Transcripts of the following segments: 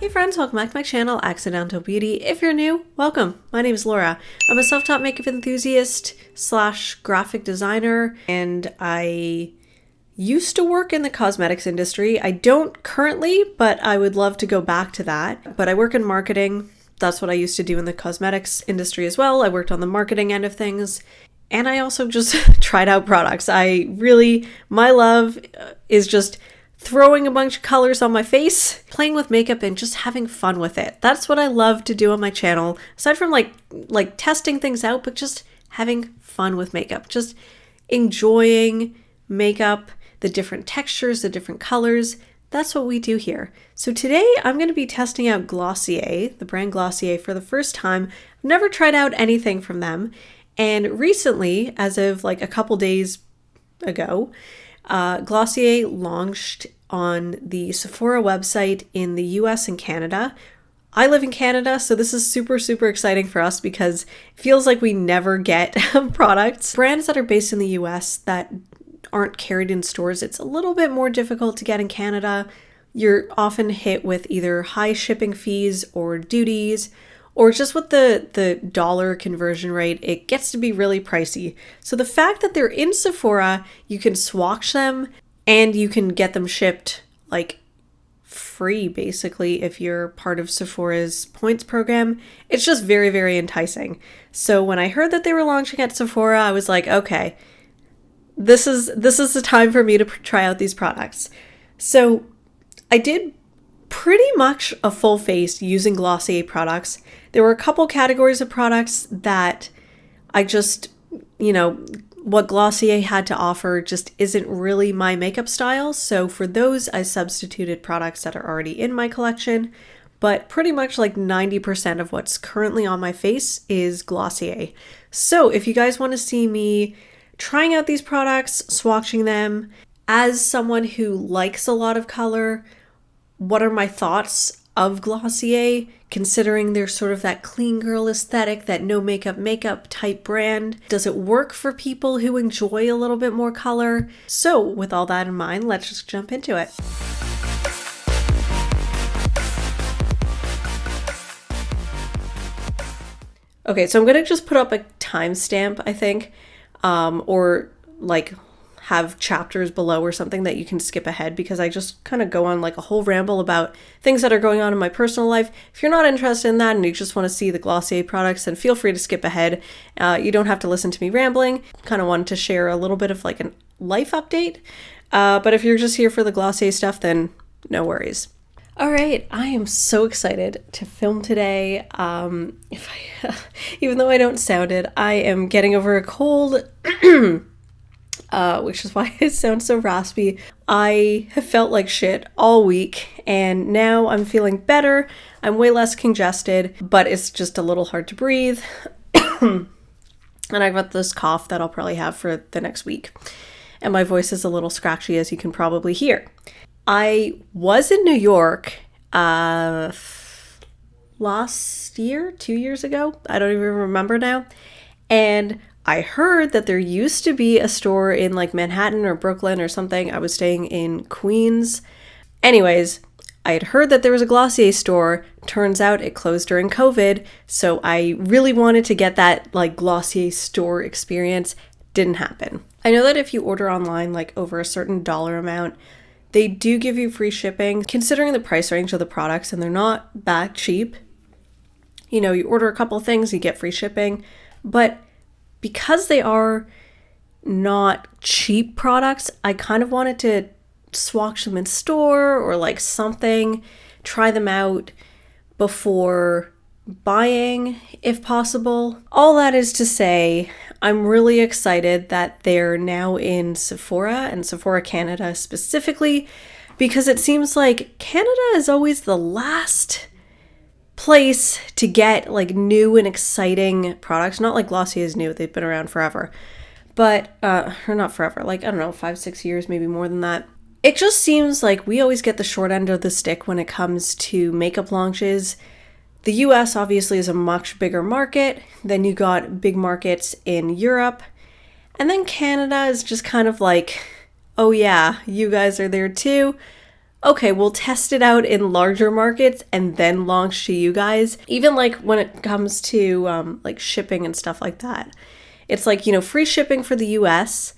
Hey friends, welcome back to my channel, Accidental Beauty. If you're new, welcome. My name is Laura. I'm a self-taught makeup enthusiast slash graphic designer, and I used to work in the cosmetics industry. I don't currently, but I would love to go back to that. But I work in marketing. That's what I used to do in the cosmetics industry as well. I worked on the marketing end of things. And I also just tried out products. My love is just throwing a bunch of colors on my face, playing with makeup, and just having fun with it. That's what I love to do on my channel. Aside from like testing things out, but just having fun with makeup, just enjoying makeup, the different textures, the different colors. That's what we do here. So today I'm going to be testing out Glossier, the brand Glossier, for the first time. I've never tried out anything from them. And recently, as of like a couple days ago, Glossier launched on the Sephora website in the US and Canada. I live in Canada, so this is super, super exciting for us because it feels like we never get products. Brands that are based in the US that aren't carried in stores, it's a little bit more difficult to get in Canada. You're often hit with either high shipping fees or duties, or just with the dollar conversion rate, it gets to be really pricey. So the fact that they're in Sephora, you can swatch them and you can get them shipped like free basically if you're part of Sephora's points program, it's just very, very enticing. So when I heard that they were launching at Sephora, I was like, okay, this is the time for me to try out these products. So I did pretty much a full face using Glossier products. There were a couple categories of products that I just, what Glossier had to offer just isn't really my makeup style. So for those, I substituted products that are already in my collection. But pretty much like 90% of what's currently on my face is Glossier. So if you guys want to see me trying out these products, swatching them, as someone who likes a lot of color, what are my thoughts of Glossier, considering they're sort of that clean girl aesthetic, that no makeup type brand? Does it work for people who enjoy a little bit more color? So with all that in mind, let's just jump into it. Okay, so I'm gonna just put up a timestamp, I think, or like have chapters below or something that you can skip ahead, because I just kind of go on like a whole ramble about things that are going on in my personal life. If you're not interested in that and you just want to see the Glossier products, then feel free to skip ahead. You don't have to listen to me rambling. Kind of wanted to share a little bit of like a life update. But if you're just here for the Glossier stuff, then no worries. All right, I am so excited to film today. Even though I don't sound it, I am getting over a cold. Which is why it sounds so raspy. I have felt like shit all week, and now I'm feeling better. I'm way less congested, but it's just a little hard to breathe. And I've got this cough that I'll probably have for the next week. And my voice is a little scratchy, as you can probably hear. I was in New York last year, 2 years ago. I don't even remember now. And I heard that there used to be a store in like Manhattan or Brooklyn or something. I was staying in Queens. Anyways, I had heard that there was a Glossier store. Turns out it closed during COVID. So I really wanted to get that like Glossier store experience. Didn't happen. I know that if you order online like over a certain dollar amount, they do give you free shipping. Considering the price range of the products, and they're not that cheap. You order a couple things, you get free shipping. But because they are not cheap products, I kind of wanted to swatch them in store or like something, try them out before buying if possible. All that is to say, I'm really excited that they're now in Sephora and Sephora Canada specifically, because it seems like Canada is always the last place to get like new and exciting products. Not like Glossier is new, they've been around forever, but or not forever, like I don't know, 5-6 years, maybe more than that. It just seems like we always get the short end of the stick when it comes to makeup launches. The US obviously is a much bigger market. Then you got big markets in Europe, and then Canada is just kind of like, oh yeah, you guys are there too. okay, we'll test it out in larger markets and then launch to you guys. Even like when it comes to like shipping and stuff like that. It's like, you know, free shipping for the US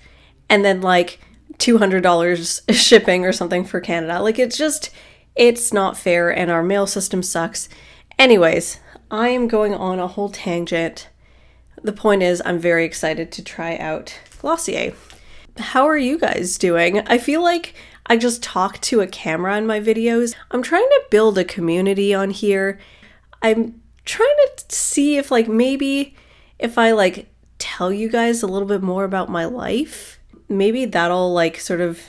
and then like $200 shipping or something for Canada. Like it's not fair and our mail system sucks. Anyways, I am going on a whole tangent. The point is I'm very excited to try out Glossier. How are you guys doing? I feel like I just talk to a camera in my videos. I'm trying to build a community on here. I'm trying to see if like maybe if I like tell you guys a little bit more about my life, maybe that'll like sort of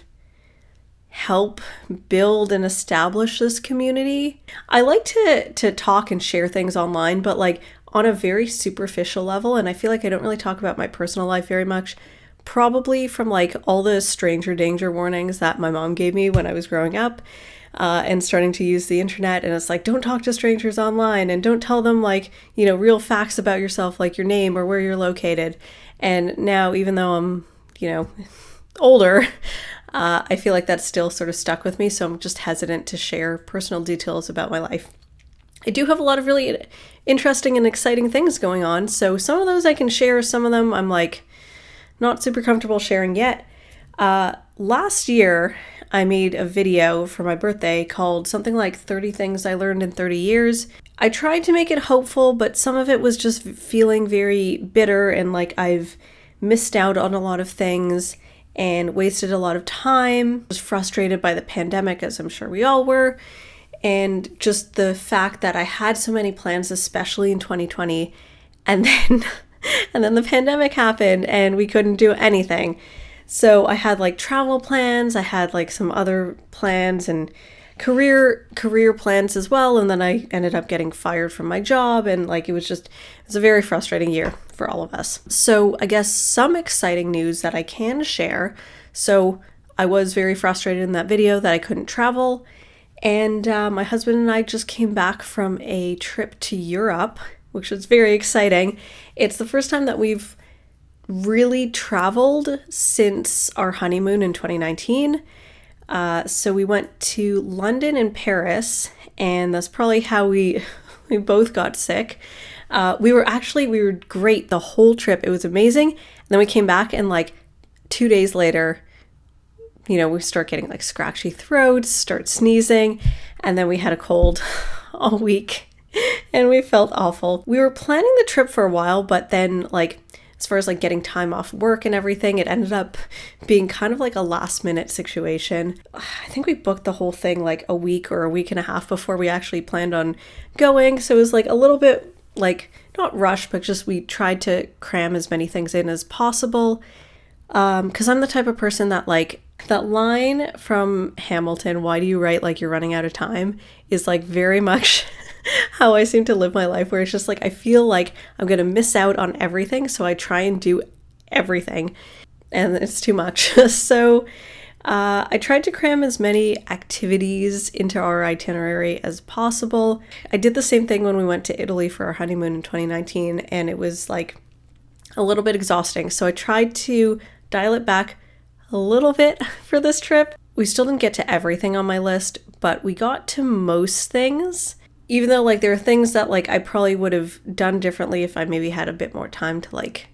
help build and establish this community. I like to talk and share things online, but like on a very superficial level, and I feel like I don't really talk about my personal life very much. Probably from like all the stranger danger warnings that my mom gave me when I was growing up and starting to use the internet. And it's like, don't talk to strangers online and don't tell them like, you know, real facts about yourself, like your name or where you're located. And now, even though I'm, you know, older, I feel like that's still sort of stuck with me. So I'm just hesitant to share personal details about my life. I do have a lot of really interesting and exciting things going on. So some of those I can share. Some of them I'm like, not super comfortable sharing yet. Last year, I made a video for my birthday called something like 30 Things I Learned in 30 Years. I tried to make it hopeful, but some of it was just feeling very bitter and like I've missed out on a lot of things and wasted a lot of time. I was frustrated by the pandemic, as I'm sure we all were. And just the fact that I had so many plans, especially in 2020, and then the pandemic happened and we couldn't do anything. So I had like travel plans, I had like some other plans and career plans as well. And then I ended up getting fired from my job. And like, it was a very frustrating year for all of us. So I guess some exciting news that I can share. So I was very frustrated in that video that I couldn't travel. And my husband and I just came back from a trip to Europe, which was very exciting. It's the first time that we've really traveled since our honeymoon in 2019. So we went to London and Paris, and that's probably how we both got sick. We were great the whole trip. It was amazing. And then we came back and like 2 days later, you know, we start getting like scratchy throats, start sneezing, and then we had a cold all week. And we felt awful. We were planning the trip for a while, but then like as far as like getting time off work and everything, it ended up being kind of like a last minute situation. I think we booked the whole thing like a week or a week and a half before we actually planned on going. So it was like a little bit like not rushed, but just we tried to cram as many things in as possible. Because I'm the type of person that like that line from Hamilton, why do you write like you're running out of time, is like very much how I seem to live my life, where it's just like I feel like I'm gonna miss out on everything, so I try and do everything, and it's too much. So I tried to cram as many activities into our itinerary as possible. I did the same thing when we went to Italy for our honeymoon in 2019, and it was like a little bit exhausting. So I tried to dial it back a little bit for this trip. We still didn't get to everything on my list, but we got to most things. Even though like there are things that like I probably would have done differently if I maybe had a bit more time to like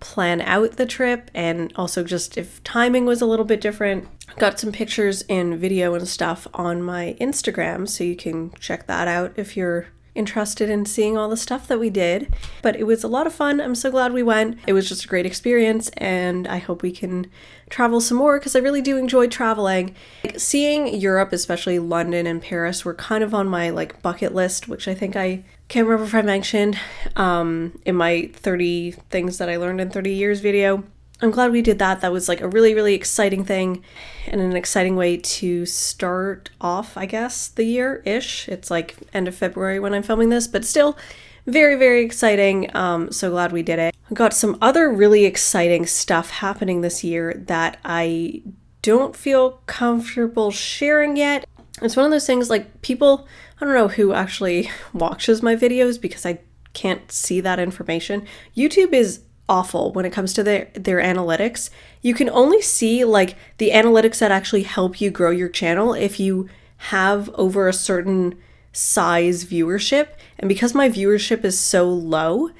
plan out the trip, and also just if timing was a little bit different. Got some pictures and video and stuff on my Instagram, so you can check that out if you're interested in seeing all the stuff that we did. But it was a lot of fun. I'm so glad we went. It was just a great experience, and I hope we can travel some more because I really do enjoy traveling. Like, seeing Europe, especially London and Paris, were kind of on my like bucket list, which I think I can't remember if I mentioned in my 30 things that I learned in 30 years video. I'm glad we did that. That was like a really, really exciting thing and an exciting way to start off, I guess, the year-ish. It's like end of February when I'm filming this, but still very, very exciting. So glad we did it. I got some other really exciting stuff happening this year that I don't feel comfortable sharing yet. It's one of those things like people, I don't know who actually watches my videos because I can't see that information. YouTube is awful when it comes to their analytics. You can only see like the analytics that actually help you grow your channel if you have over a certain size viewership. And because my viewership is so low,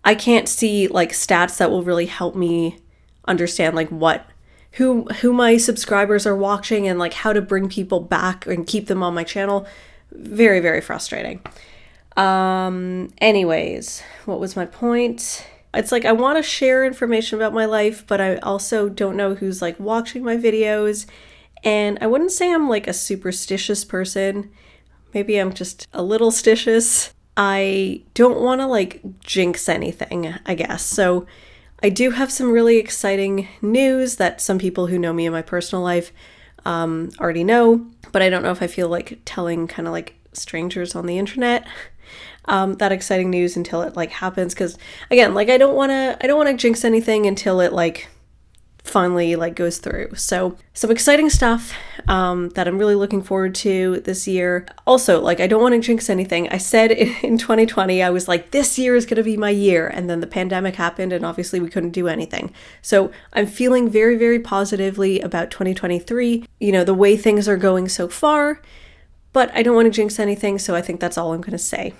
I can't see like stats that will really help me understand like who my subscribers are watching and like how to bring people back and keep them on my channel. Very, very frustrating. Anyways, what was my point? It's like I want to share information about my life, but I also don't know who's like watching my videos. And I wouldn't say I'm like a superstitious person. Maybe I'm just a little stitious. I don't want to like jinx anything, I guess. So I do have some really exciting news that some people who know me in my personal life already know, but I don't know if I feel like telling kind of like strangers on the internet that exciting news until it like happens, because again, like I don't want to jinx anything until it like finally like goes through. So some exciting stuff that I'm really looking forward to this year. Also, like I don't want to jinx anything. I said in 2020 I was like, this year is going to be my year, and then the pandemic happened and obviously we couldn't do anything. So I'm feeling very, very positively about 2023, you know, the way things are going so far, but I don't want to jinx anything, so I think that's all I'm going to say.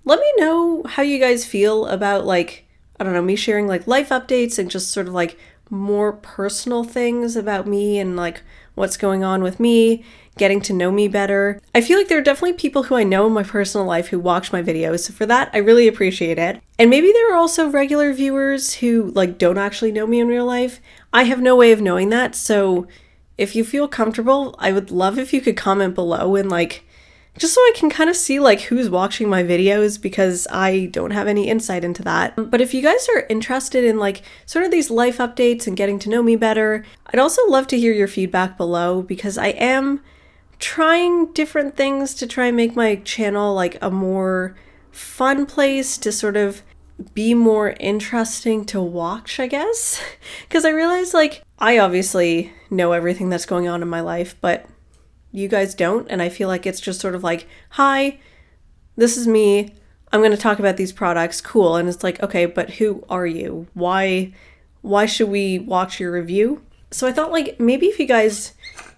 Let me know how you guys feel about like, I don't know, me sharing like life updates and just sort of like more personal things about me and like what's going on with me, getting to know me better. I feel like there are definitely people who I know in my personal life who watch my videos. So for that, I really appreciate it. And maybe there are also regular viewers who like don't actually know me in real life. I have no way of knowing that. So if you feel comfortable, I would love if you could comment below and like, just so I can kind of see like who's watching my videos, because I don't have any insight into that. But if you guys are interested in like sort of these life updates and getting to know me better, I'd also love to hear your feedback below, because I am trying different things to try and make my channel like a more fun place to sort of be more interesting to watch, I guess. Because I realize like I obviously know everything that's going on in my life, but you guys don't, and I feel like it's just sort of like, hi, this is me, I'm going to talk about these products, cool. And it's like, okay, but who are you? Why should we watch your review? So I thought like maybe if you guys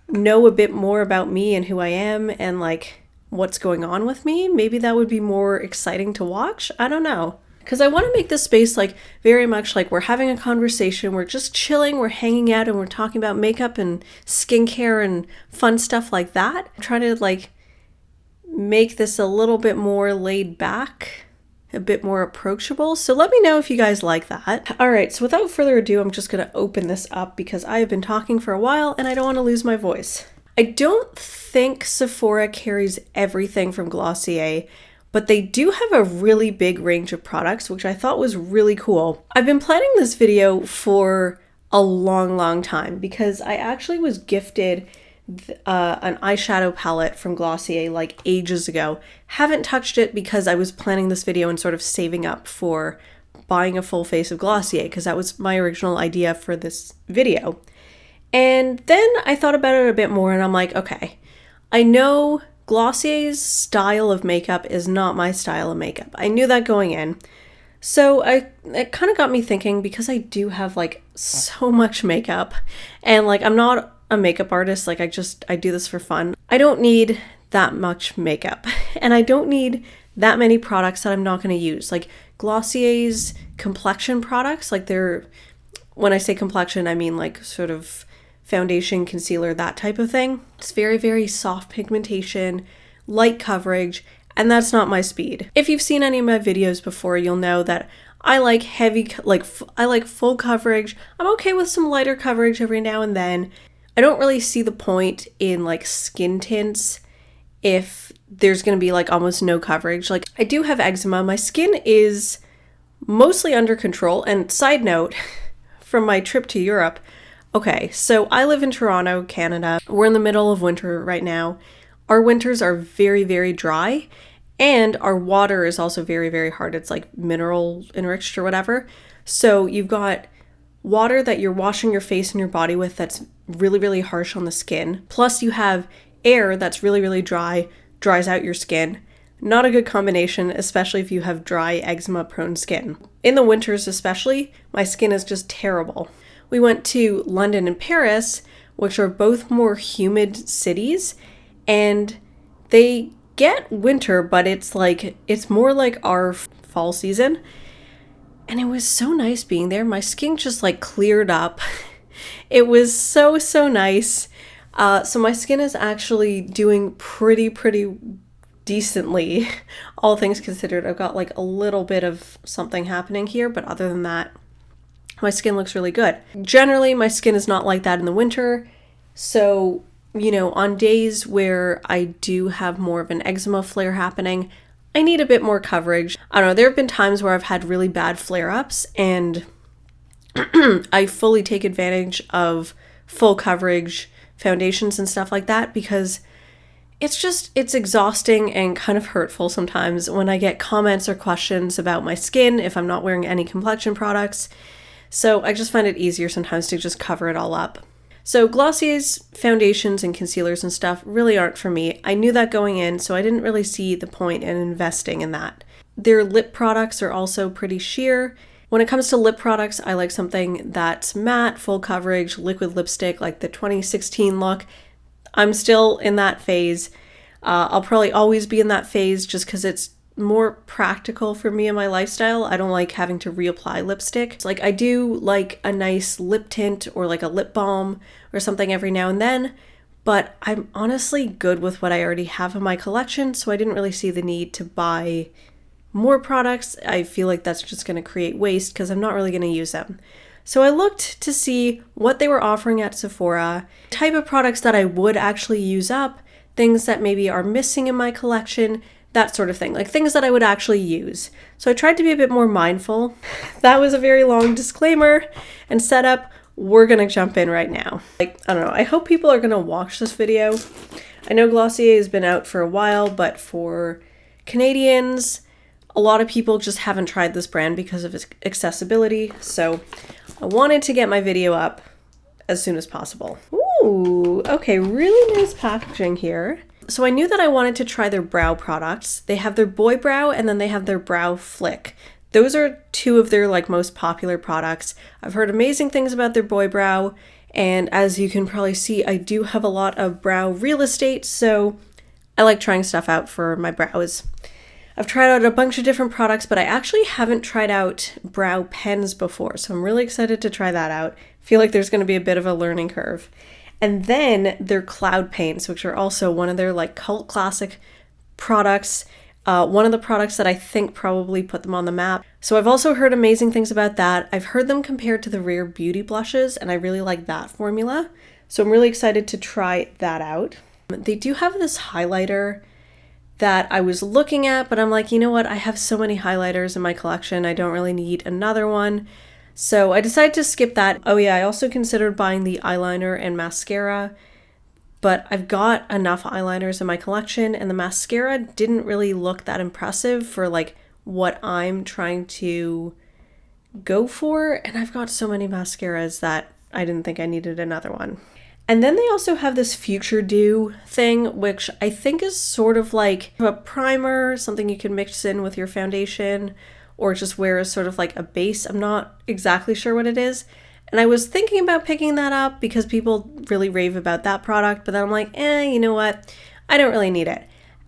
know a bit more about me and who I am and like what's going on with me, maybe that would be more exciting to watch. I don't know. Because I want to make this space like very much like we're having a conversation, we're just chilling, we're hanging out, and we're talking about makeup and skincare and fun stuff like that. I'm trying to like make this a little bit more laid back, a bit more approachable. So let me know if you guys like that. All right, so without further ado, I'm just going to open this up because I have been talking for a while and I don't want to lose my voice. I don't think Sephora carries everything from Glossier, but they do have a really big range of products, which I thought was really cool. I've been planning this video for a long time because I actually was gifted an eyeshadow palette from Glossier like ages ago. Haven't touched it because I was planning this video and sort of saving up for buying a full face of Glossier, because that was my original idea for this video. And then I thought about it a bit more and I'm like, okay, I know Glossier's style of makeup is not my style of makeup. I knew that going in. So it kind of got me thinking, because I do have like so much makeup and like I'm not a makeup artist, like I do this for fun. I don't need that much makeup and I don't need that many products that I'm not going to use. Like Glossier's complexion products, like when I say complexion, I mean like sort of foundation, concealer, that type of thing. It's very, very soft pigmentation, light coverage, and that's not my speed. If you've seen any of my videos before, you'll know that I like I like full coverage. I'm okay with some lighter coverage every now and then. I don't really see the point in like skin tints if there's gonna be like almost no coverage. Like I do have eczema. My skin is mostly under control. And side note, from my trip to Europe, okay, so I live in Toronto, Canada. We're in the middle of winter right now. Our winters are very, very dry, and our water is also very, very hard. It's like mineral enriched or whatever. So you've got water that you're washing your face and your body with that's really, really harsh on the skin. Plus you have air that's really, really dry, dries out your skin. Not a good combination, especially if you have dry, eczema-prone skin. In the winters especially, my skin is just terrible. We went to London and Paris, which are both more humid cities, and they get winter, but it's more like our fall season. And it was so nice being there. My skin just like cleared up. It was so nice. So my skin is actually doing pretty decently, all things considered. I've got like a little bit of something happening here, but other than that, my skin looks really good. Generally, my skin is not like that in the winter. So, you know, on days where I do have more of an eczema flare happening, I need a bit more coverage. I don't know, there have been times where I've had really bad flare-ups and I fully take advantage of full coverage foundations and stuff like that because it's exhausting and kind of hurtful sometimes when I get comments or questions about my skin if I'm not wearing any complexion products. So I just find it easier sometimes to just cover it all up. So Glossier's foundations and concealers and stuff really aren't for me. I knew that going in, so I didn't really see the point in investing in that. Their lip products are also pretty sheer. When it comes to lip products, I like something that's matte, full coverage, liquid lipstick, like the 2016 look. I'm still in that phase. I'll probably always be in that phase just because it's more practical for me and my lifestyle. I don't like having to reapply lipstick. It's like I do like a nice lip tint or like a lip balm or something every now and then, but I'm honestly good with what I already have in my collection, so I didn't really see the need to buy more products. I feel like that's just going to create waste because I'm not really going to use them. So I looked to see what they were offering at Sephora, type of products that I would actually use up, things that maybe are missing in my collection, that sort of thing, like things that I would actually use. So I tried to be a bit more mindful. That was a very long disclaimer and setup. We're going to jump in right now. I don't know, I hope people are going to watch this video. I know Glossier has been out for a while, but for Canadians, a lot of people just haven't tried this brand because of its accessibility. So I wanted to get my video up as soon as possible. Ooh, okay, really nice packaging here. So I knew that I wanted to try their brow products. They have their Boy Brow and then they have their Brow Flick. Those are two of their like most popular products. I've heard amazing things about their Boy Brow, and as you can probably see, I do have a lot of brow real estate, so I like trying stuff out for my brows. I've tried out a bunch of different products, but I actually haven't tried out brow pens before, so I'm really excited to try that out. I feel like there's going to be a bit of a learning curve. And then their cloud paints, which are also one of their like cult classic products. One of the products that I think probably put them on the map. So I've also heard amazing things about that. I've heard them compared to the Rare Beauty blushes, and I really like that formula. So I'm really excited to try that out. They do have this highlighter that I was looking at, but I'm like, you know what? I have so many highlighters in my collection. I don't really need another one. So I decided to skip that. Oh yeah, I also considered buying the eyeliner and mascara, but I've got enough eyeliners in my collection and the mascara didn't really look that impressive for like what I'm trying to go for. And I've got so many mascaras that I didn't think I needed another one. And then they also have this Futuredew thing, which I think is sort of like a primer, something you can mix in with your foundation or just wear as sort of like a base. I'm not exactly sure what it is. And I was thinking about picking that up because people really rave about that product, but then I'm like, you know what? I don't really need it.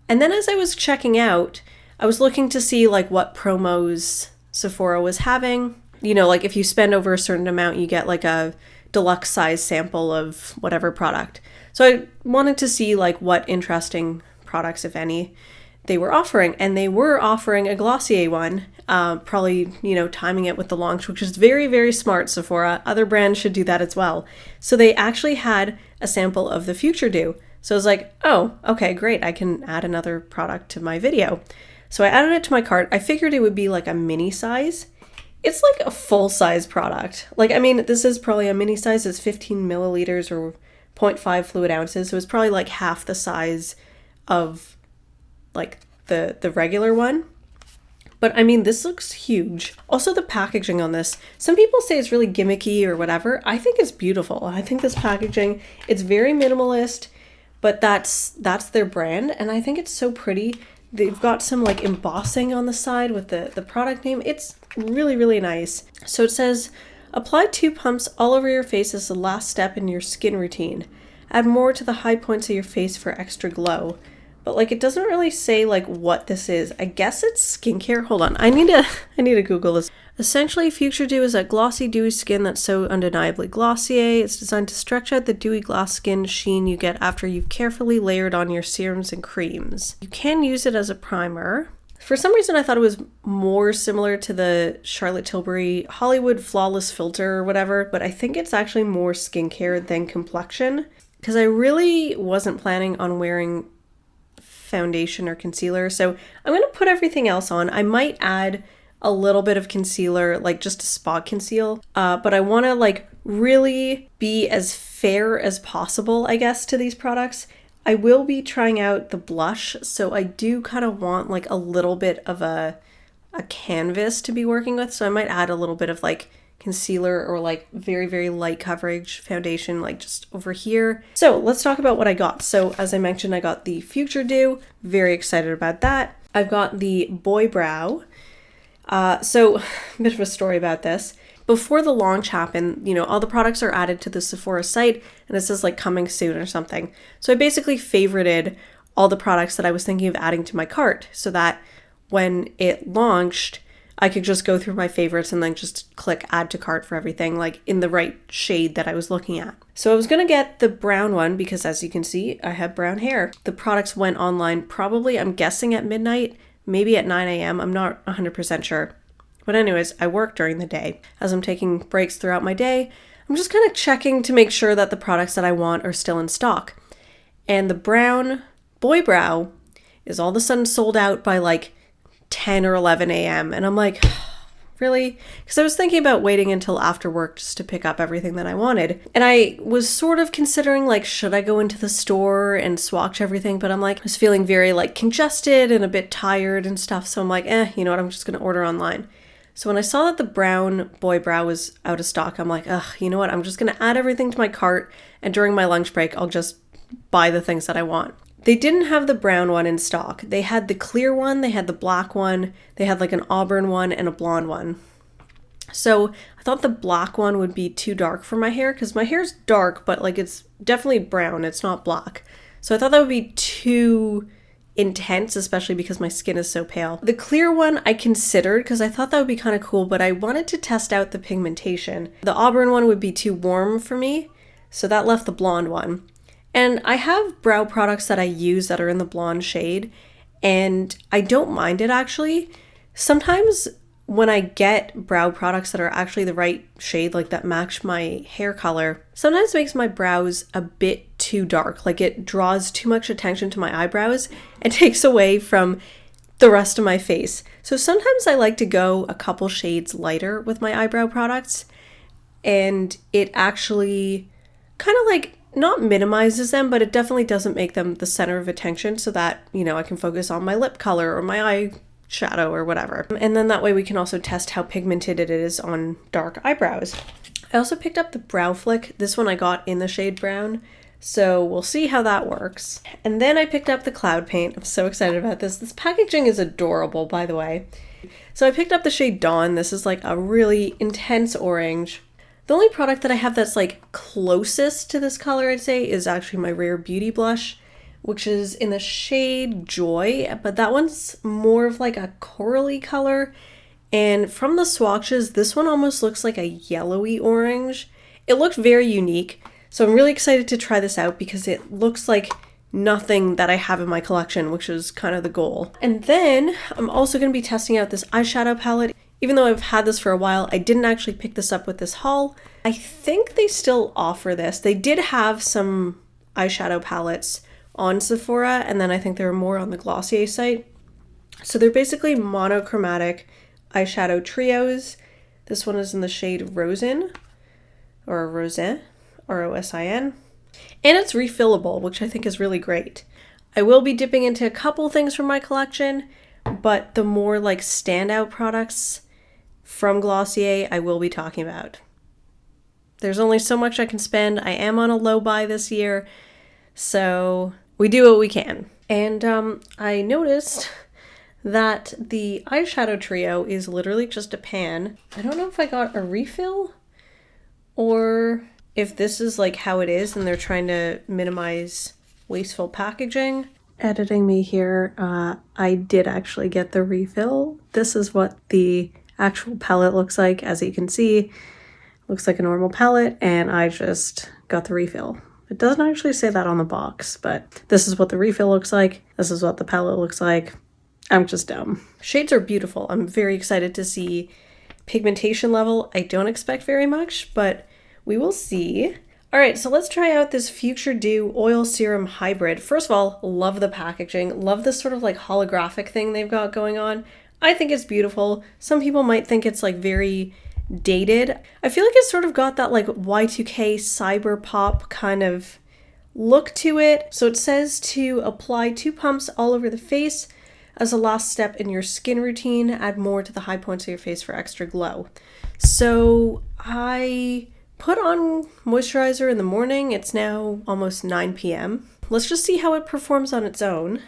And then as I was checking out, I was looking to see like what promos Sephora was having. You know, like if you spend over a certain amount, you get like a deluxe size sample of whatever product. So I wanted to see like what interesting products, if any, they were offering. And they were offering a Glossier one, probably, you know, timing it with the launch, which is very, very smart, Sephora. Other brands should do that as well. So they actually had a sample of the Futuredew. So I was like, oh, okay, great. I can add another product to my video. So I added it to my cart. I figured it would be like a mini size. It's like a full-size product. Like, I mean, this is probably a mini size. It's 15 milliliters or 0.5 fluid ounces. So it's probably like half the size of like the regular one. But I mean, this looks huge. Also, the packaging on this, some people say it's really gimmicky or whatever. I think it's beautiful. I think this packaging, it's very minimalist, but that's their brand. And I think it's so pretty. They've got some like embossing on the side with the product name. It's really, really nice. So it says, apply 2 pumps all over your face as the last step in your skin routine. Add more to the high points of your face for extra glow. But like, it doesn't really say like what this is. I guess it's skincare. Hold on. I need to Google this. Essentially, Futuredew is a glossy, dewy skin that's so undeniably Glossier. It's designed to stretch out the dewy glass skin sheen you get after you've carefully layered on your serums and creams. You can use it as a primer. For some reason, I thought it was more similar to the Charlotte Tilbury Hollywood Flawless Filter or whatever, but I think it's actually more skincare than complexion, because I really wasn't planning on wearing foundation or concealer. So I'm going to put everything else on. I might add a little bit of concealer, like just to spot conceal, but I want to like really be as fair as possible, I guess, to these products. I will be trying out the blush, so I do kind of want like a little bit of a canvas to be working with, so I might add a little bit of like concealer or like very, very light coverage foundation, like just over here. So let's talk about what I got. So as I mentioned, I got the Futuredew, very excited about that. I've got the Boy Brow. So a bit of a story about this. Before the launch happened, you know, all the products are added to the Sephora site and it says like coming soon or something. So I basically favorited all the products that I was thinking of adding to my cart so that when it launched, I could just go through my favorites and then just click add to cart for everything, like in the right shade that I was looking at. So I was going to get the brown one because, as you can see, I have brown hair. The products went online probably, I'm guessing, at midnight, maybe at 9 a.m. I'm not 100% sure. But anyways, I work during the day. As I'm taking breaks throughout my day, I'm just kind of checking to make sure that the products that I want are still in stock. And the brown Boy Brow is all of a sudden sold out by like 10 or 11 a.m. And I'm like, really? Because I was thinking about waiting until after work just to pick up everything that I wanted. And I was sort of considering like, should I go into the store and swatch everything? But I'm like, I was feeling very like congested and a bit tired and stuff. So I'm like, you know what? I'm just going to order online. So when I saw that the brown Boy Brow was out of stock, I'm like, you know what? I'm just going to add everything to my cart. And during my lunch break, I'll just buy the things that I want. They didn't have the brown one in stock. They had the clear one, they had the black one, they had like an auburn one and a blonde one. So I thought the black one would be too dark for my hair because my hair's dark, but like it's definitely brown, it's not black. So I thought that would be too intense, especially because my skin is so pale. The clear one I considered because I thought that would be kind of cool, but I wanted to test out the pigmentation. The auburn one would be too warm for me, so that left the blonde one. And I have brow products that I use that are in the blonde shade, and I don't mind it actually. Sometimes when I get brow products that are actually the right shade, like that match my hair color, sometimes it makes my brows a bit too dark. Like it draws too much attention to my eyebrows and takes away from the rest of my face. So sometimes I like to go a couple shades lighter with my eyebrow products, and it actually kind of like not minimizes them, but it definitely doesn't make them the center of attention so that, you know, I can focus on my lip color or my eyeshadow or whatever. And then that way we can also test how pigmented it is on dark eyebrows. I also picked up the Brow Flick. This one I got in the shade brown, so we'll see how that works. And then I picked up the Cloud Paint. I'm so excited about this. This packaging is adorable, by the way. So I picked up the shade Dawn. This is like a really intense orange. The only product that I have that's like closest to this color, I'd say, is actually my Rare Beauty blush, which is in the shade Joy, but that one's more of like a corally color. And from the swatches, this one almost looks like a yellowy orange. It looks very unique, so I'm really excited to try this out because it looks like nothing that I have in my collection, which is kind of the goal. And then I'm also going to be testing out this eyeshadow palette. Even though I've had this for a while, I didn't actually pick this up with this haul. I think they still offer this. They did have some eyeshadow palettes on Sephora, and then I think there were more on the Glossier site. So they're basically monochromatic eyeshadow trios. This one is in the shade Rosin, or Rosin, R-O-S-I-N. And it's refillable, which I think is really great. I will be dipping into a couple things from my collection, but the more like standout products from Glossier, I will be talking about. There's only so much I can spend. I am on a low buy this year, so we do what we can. And I noticed that the eyeshadow trio is literally just a pan. I don't know if I got a refill or if this is like how it is and they're trying to minimize wasteful packaging. Editing me here, I did actually get the refill. This is what the actual palette looks like. As you can see, looks like a normal palette, and I just got the refill. It doesn't actually say that on the box, but this is what the refill looks like. This is what the palette looks like. I'm just dumb. Shades are beautiful. I'm very excited to see pigmentation level. I don't expect very much, but we will see. All right, so let's try out this Futuredew Oil Serum Hybrid. First of all, love the packaging. Love this sort of like holographic thing they've got going on. I think it's beautiful. Some people might think it's like very dated. I feel like it's sort of got that like Y2K cyber pop kind of look to it. So it says to apply 2 pumps all over the face as a last step in your skin routine. Add more to the high points of your face for extra glow. So I put on moisturizer in the morning. It's now almost 9 p.m. Let's just see how it performs on its own.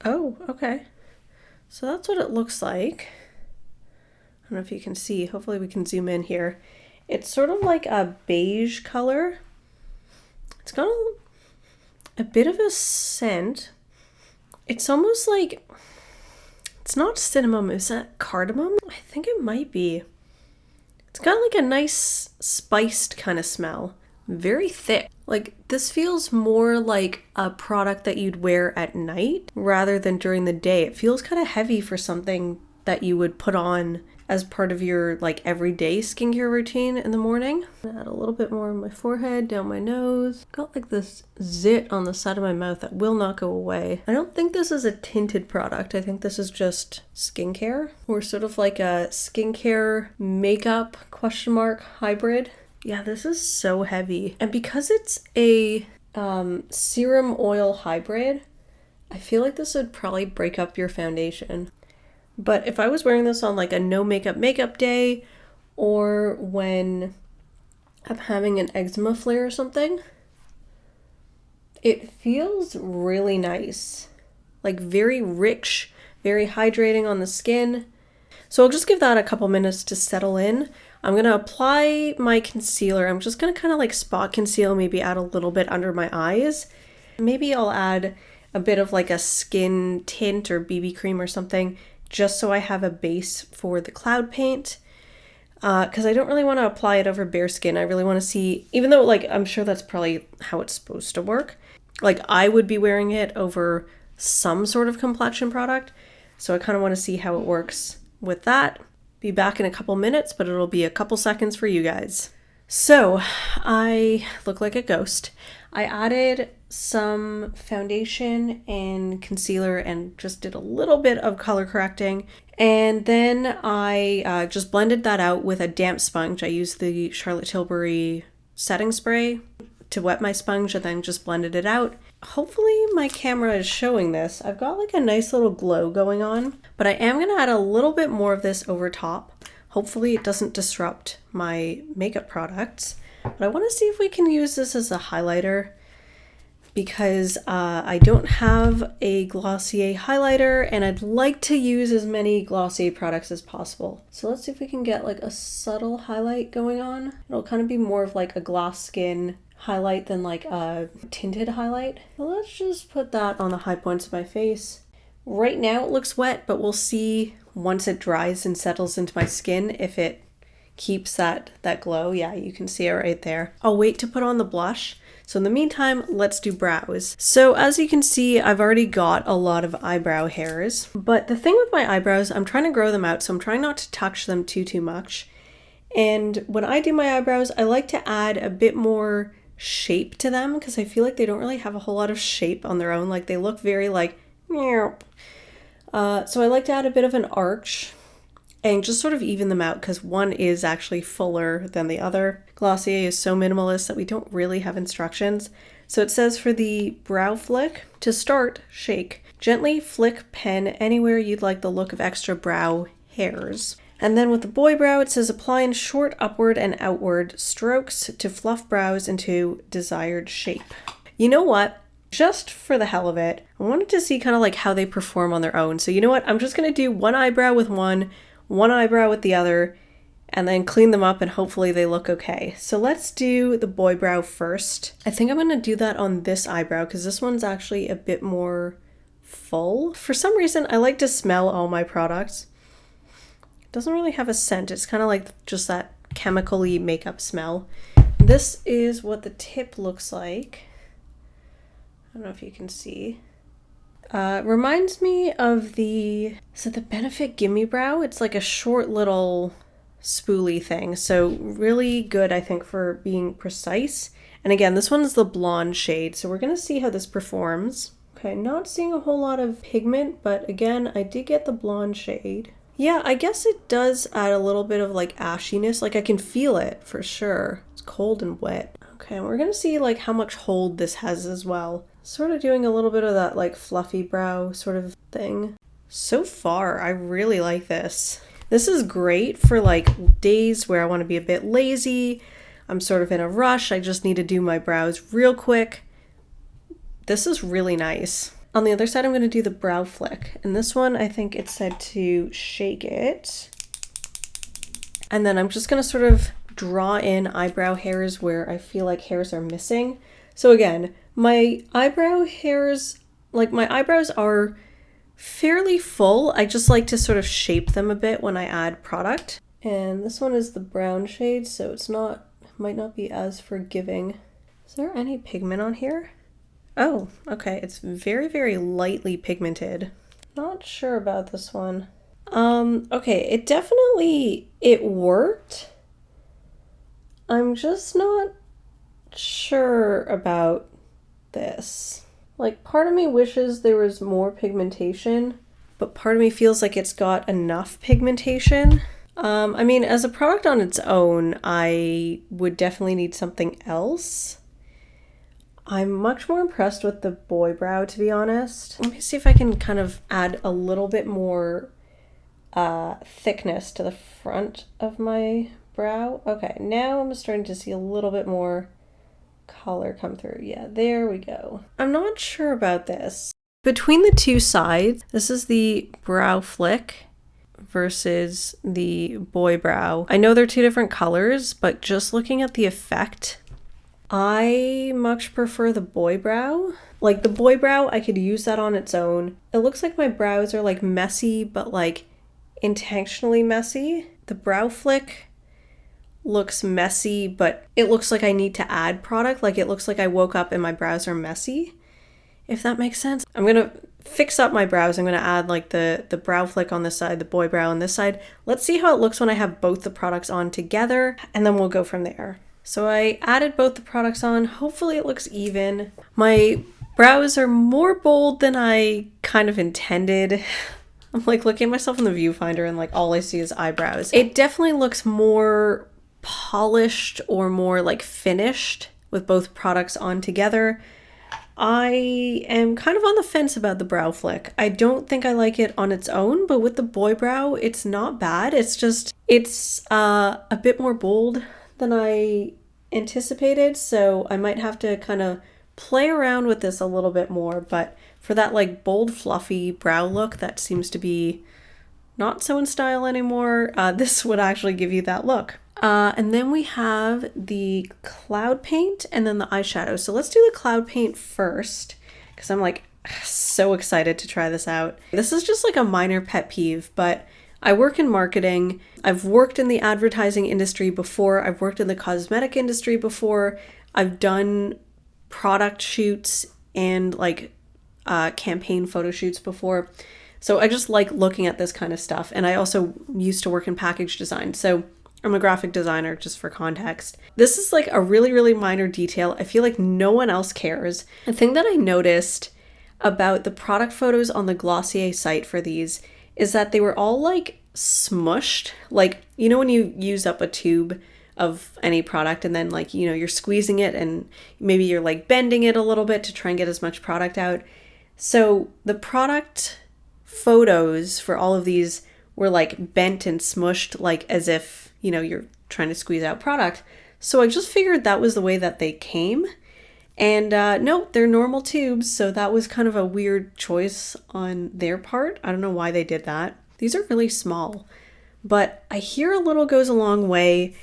Oh, okay. So that's what it looks like. I don't know if you can see. Hopefully we can zoom in here. It's sort of like a beige color. It's got a bit of a scent. It's almost like, it's not cinnamon, is that cardamom? I think it might be. It's got like a nice spiced kind of smell. Very thick. Like this feels more like a product that you'd wear at night rather than during the day. It feels kind of heavy for something that you would put on as part of your like everyday skincare routine in the morning. Add a little bit more on my forehead, down my nose. Got like this zit on the side of my mouth that will not go away. I don't think this is a tinted product. I think this is just skincare, or sort of like a skincare makeup question mark hybrid. Yeah, this is so heavy. And because it's a serum oil hybrid, I feel like this would probably break up your foundation. But if I was wearing this on like a no makeup day, or when I'm having an eczema flare or something, it feels really nice. Like very rich, very hydrating on the skin. So I'll just give that a couple minutes to settle in. I'm going to apply my concealer. I'm just going to kind of like spot conceal, maybe add a little bit under my eyes. Maybe I'll add a bit of like a skin tint or BB cream or something, just so I have a base for the cloud paint. Because I don't really want to apply it over bare skin. I really want to see, even though like I'm sure that's probably how it's supposed to work. Like I would be wearing it over some sort of complexion product. So I kind of want to see how it works with that. Be back in a couple minutes, but it'll be a couple seconds for you guys. So I look like a ghost. I added some foundation and concealer and just did a little bit of color correcting. And then I just blended that out with a damp sponge. I used the Charlotte Tilbury setting spray to wet my sponge and then just blended it out. Hopefully my camera is showing this. I've got like a nice little glow going on, but I am gonna add a little bit more of this over top. Hopefully it doesn't disrupt my makeup products, but I wanna see if we can use this as a highlighter because I don't have a Glossier highlighter and I'd like to use as many Glossier products as possible. So let's see if we can get like a subtle highlight going on. It'll kind of be more of like a gloss skin highlight than like a tinted highlight. So let's just put that on the high points of my face. Right now it looks wet, but we'll see once it dries and settles into my skin if it keeps that glow. Yeah, you can see it right there. I'll wait to put on the blush. So in the meantime, let's do brows. So as you can see, I've already got a lot of eyebrow hairs, but the thing with my eyebrows, I'm trying to grow them out, so I'm trying not to touch them too much. And when I do my eyebrows, I like to add a bit more shape to them because I feel like they don't really have a whole lot of shape on their own. Like they look very like, so I like to add a bit of an arch and just sort of even them out because one is actually fuller than the other. Glossier is so minimalist that we don't really have instructions. So it says for the brow flick, to start, shake. Gently flick pen anywhere you'd like the look of extra brow hairs. And then with the boy brow, it says apply in short upward and outward strokes to fluff brows into desired shape. You know what? Just for the hell of it, I wanted to see kind of like how they perform on their own. So you know what? I'm just going to do one eyebrow with one eyebrow with the other, and then clean them up and hopefully they look okay. So let's do the boy brow first. I think I'm going to do that on this eyebrow because this one's actually a bit more full. For some reason, I like to smell all my products. It doesn't really have a scent. It's kind of like just that chemically makeup smell. This is what the tip looks like. I don't know if you can see. Reminds me of is it the Benefit Gimme Brow? It's like a short little spoolie thing. So really good, I think, for being precise. And again, this one's the blonde shade. So we're going to see how this performs. Okay, not seeing a whole lot of pigment, but again, I did get the blonde shade. Yeah, I guess it does add a little bit of like ashiness. Like I can feel it for sure. It's cold and wet. Okay, and we're going to see like how much hold this has as well. Sort of doing a little bit of that like fluffy brow sort of thing. So far, I really like this. This is great for like days where I want to be a bit lazy. I'm sort of in a rush. I just need to do my brows real quick. This is really nice. On the other side, I'm going to do the brow flick. And this one, I think it said to shake it. And then I'm just going to sort of draw in eyebrow hairs where I feel like hairs are missing. So again, my eyebrow hairs, like my eyebrows are fairly full. I just like to sort of shape them a bit when I add product. And this one is the brown shade, so might not be as forgiving. Is there any pigment on here? Oh, okay. It's very, very lightly pigmented. Not sure about this one. Okay, it worked. I'm just not sure about this. Like, part of me wishes there was more pigmentation, but part of me feels like it's got enough pigmentation. I mean, as a product on its own, I would definitely need something else. I'm much more impressed with the boy brow, to be honest. Let me see if I can kind of add a little bit more thickness to the front of my brow. Okay, now I'm starting to see a little bit more color come through. Yeah, there we go. I'm not sure about this. Between the two sides, this is the brow flick versus the boy brow. I know they're two different colors, but just looking at the effect, I much prefer the boy brow. Like the boy brow, I could use that on its own. It looks like my brows are like messy, but like intentionally messy. The brow flick looks messy, but it looks like I need to add product. Like it looks like I woke up and my brows are messy, if that makes sense. I'm gonna fix up my brows. I'm gonna add like the brow flick on this side, the boy brow on this side. Let's see how it looks when I have both the products on together, and then we'll go from there. So I added both the products on. Hopefully it looks even. My brows are more bold than I kind of intended. I'm like looking at myself in the viewfinder and like all I see is eyebrows. It definitely looks more polished or more like finished with both products on together. I am kind of on the fence about the brow flick. I don't think I like it on its own, but with the boy brow, it's not bad. It's a bit more bold than I anticipated, so I might have to kind of play around with this a little bit more, but for that like bold fluffy brow look that seems to be not so in style anymore, this would actually give you that look. And then we have the cloud paint and then the eyeshadow. So let's do the cloud paint first, because I'm like so excited to try this out. This is just like a minor pet peeve, but I work in marketing. I've worked in the advertising industry before. I've worked in the cosmetic industry before. I've done product shoots and like campaign photo shoots before. So I just like looking at this kind of stuff. And I also used to work in package design. So I'm a graphic designer, just for context. This is like a really, really minor detail. I feel like no one else cares. The thing that I noticed about the product photos on the Glossier site for these is that they were all like smushed. Like, you know, when you use up a tube of any product and then like, you know, you're squeezing it and maybe you're like bending it a little bit to try and get as much product out. So the product photos for all of these were like bent and smushed, like as if, you know, you're trying to squeeze out product. So I just figured that was the way that they came. And no, they're normal tubes, so that was kind of a weird choice on their part. I don't know why they did that. These are really small, but I hear a little goes a long way.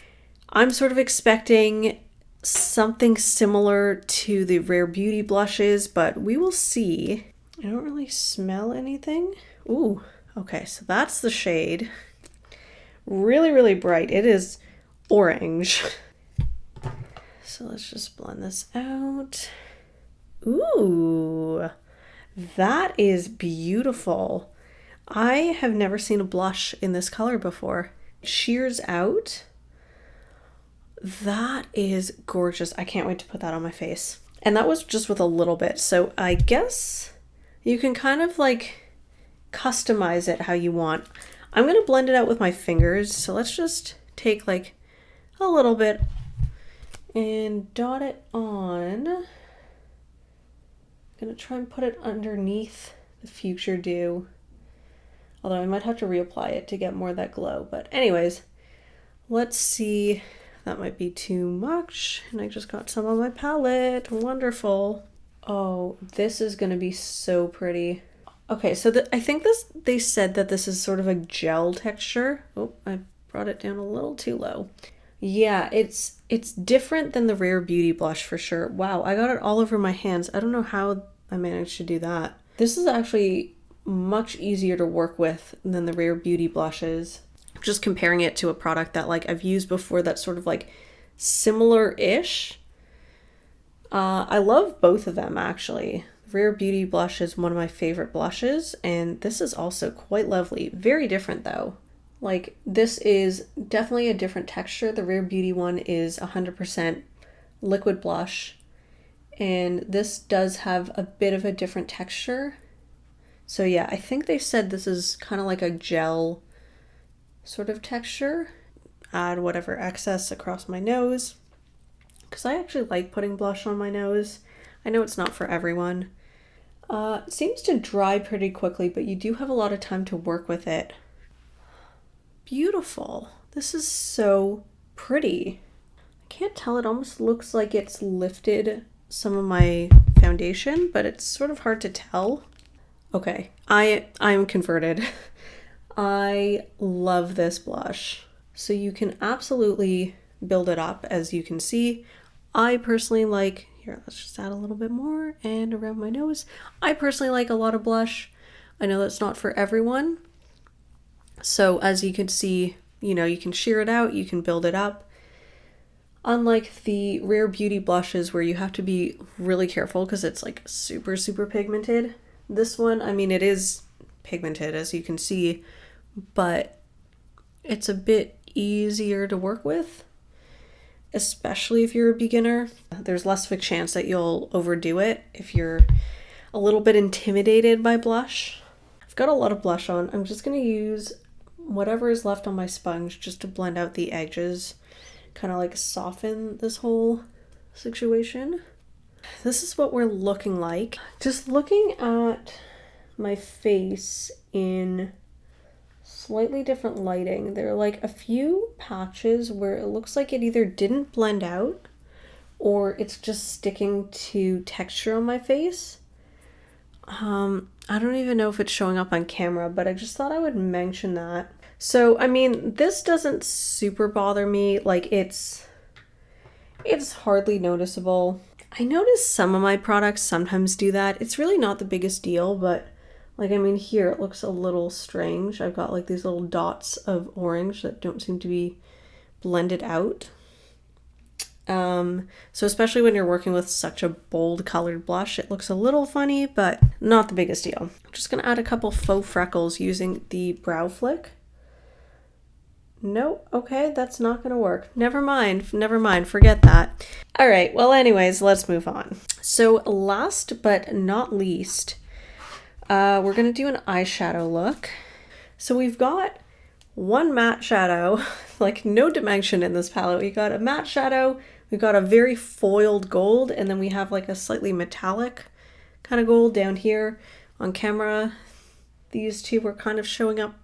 I'm sort of expecting something similar to the Rare Beauty blushes, but we will see. I don't really smell anything. Ooh, okay, so that's the shade. Really, really bright. It is orange. So let's just blend this out. Ooh, that is beautiful. I have never seen a blush in this color before. It shears out. That is gorgeous. I can't wait to put that on my face. And that was just with a little bit. So I guess you can kind of like customize it how you want. I'm going to blend it out with my fingers. So let's just take like a little bit and dot it on. I'm going to try and put it underneath the Futuredew. Although I might have to reapply it to get more of that glow. But anyways, let's see. That might be too much. And I just got some on my palette. Wonderful. Oh, this is going to be so pretty. Okay, so I think they said that this is sort of a gel texture. Oh, I brought it down a little too low. Yeah, it's different than the Rare Beauty blush for sure. Wow, I got it all over my hands. I don't know how I managed to do that. This is actually much easier to work with than the Rare Beauty blushes. Just comparing it to a product that like I've used before that's sort of like similar-ish. I love both of them actually. Rare Beauty blush is one of my favorite blushes, and this is also quite lovely. Very different though. Like this is definitely a different texture. The Rare Beauty one is 100% liquid blush, and this does have a bit of a different texture. So yeah, I think they said this is kind of like a gel sort of texture. Add whatever excess across my nose, because I actually like putting blush on my nose. I know it's not for everyone. It seems to dry pretty quickly, but you do have a lot of time to work with it. Beautiful. This is so pretty. I can't tell, it almost looks like it's lifted some of my foundation, but it's sort of hard to tell. Okay, I'm converted. I love this blush. So you can absolutely build it up, as you can see. I personally like, here, let's just add a little bit more and around my nose. I personally like a lot of blush. I know that's not for everyone. So as you can see, you know, you can sheer it out, you can build it up. Unlike the Rare Beauty blushes where you have to be really careful because it's like super, super pigmented. This one, I mean, it is pigmented as you can see, but it's a bit easier to work with, especially if you're a beginner. There's less of a chance that you'll overdo it if you're a little bit intimidated by blush. I've got a lot of blush on. I'm just going to use whatever is left on my sponge just to blend out the edges, kind of like soften this whole situation. This is what we're looking like. Just looking at my face in slightly different lighting, there are like a few patches where it looks like it either didn't blend out or it's just sticking to texture on my face. I don't even know if it's showing up on camera, but I just thought I would mention that. So, I mean, this doesn't super bother me. Like it's hardly noticeable. I notice some of my products sometimes do that. It's really not the biggest deal, but like, I mean, here it looks a little strange. I've got like these little dots of orange that don't seem to be blended out. So especially when you're working with such a bold colored blush, it looks a little funny, but not the biggest deal. I'm just gonna add a couple faux freckles using the brow flick. No, okay, that's not gonna work. Never mind, forget that. All right, well anyways, let's move on. So last but not least, we're gonna do an eyeshadow look. So we've got one matte shadow, like no dimension in this palette. We got a matte shadow, we got a very foiled gold, and then we have like a slightly metallic kind of gold down here. On camera, these two were kind of showing up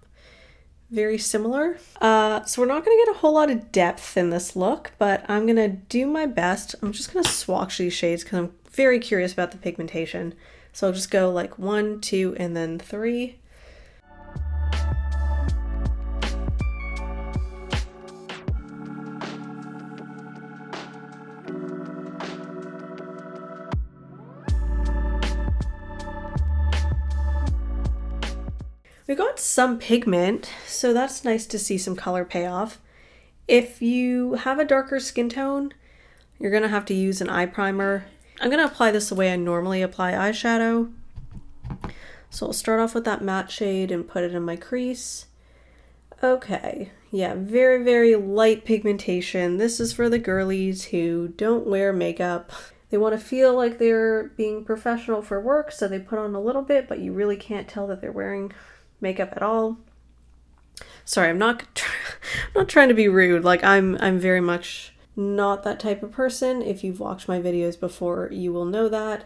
very similar. So we're not going to get a whole lot of depth in this look, but I'm going to do my best. I'm just going to swatch these shades because I'm very curious about the pigmentation. So I'll just go like 1, 2, and then 3. We got some pigment, so that's nice to see some color payoff. If you have a darker skin tone, you're gonna have to use an eye primer. I'm gonna apply this the way I normally apply eyeshadow. So I'll start off with that matte shade and put it in my crease. Okay, yeah, very, very light pigmentation. This is for the girlies who don't wear makeup. They want to feel like they're being professional for work, so they put on a little bit, but you really can't tell that they're wearing makeup at all. Sorry, I'm not trying to be rude. Like I'm very much not that type of person. If you've watched my videos before, you will know that.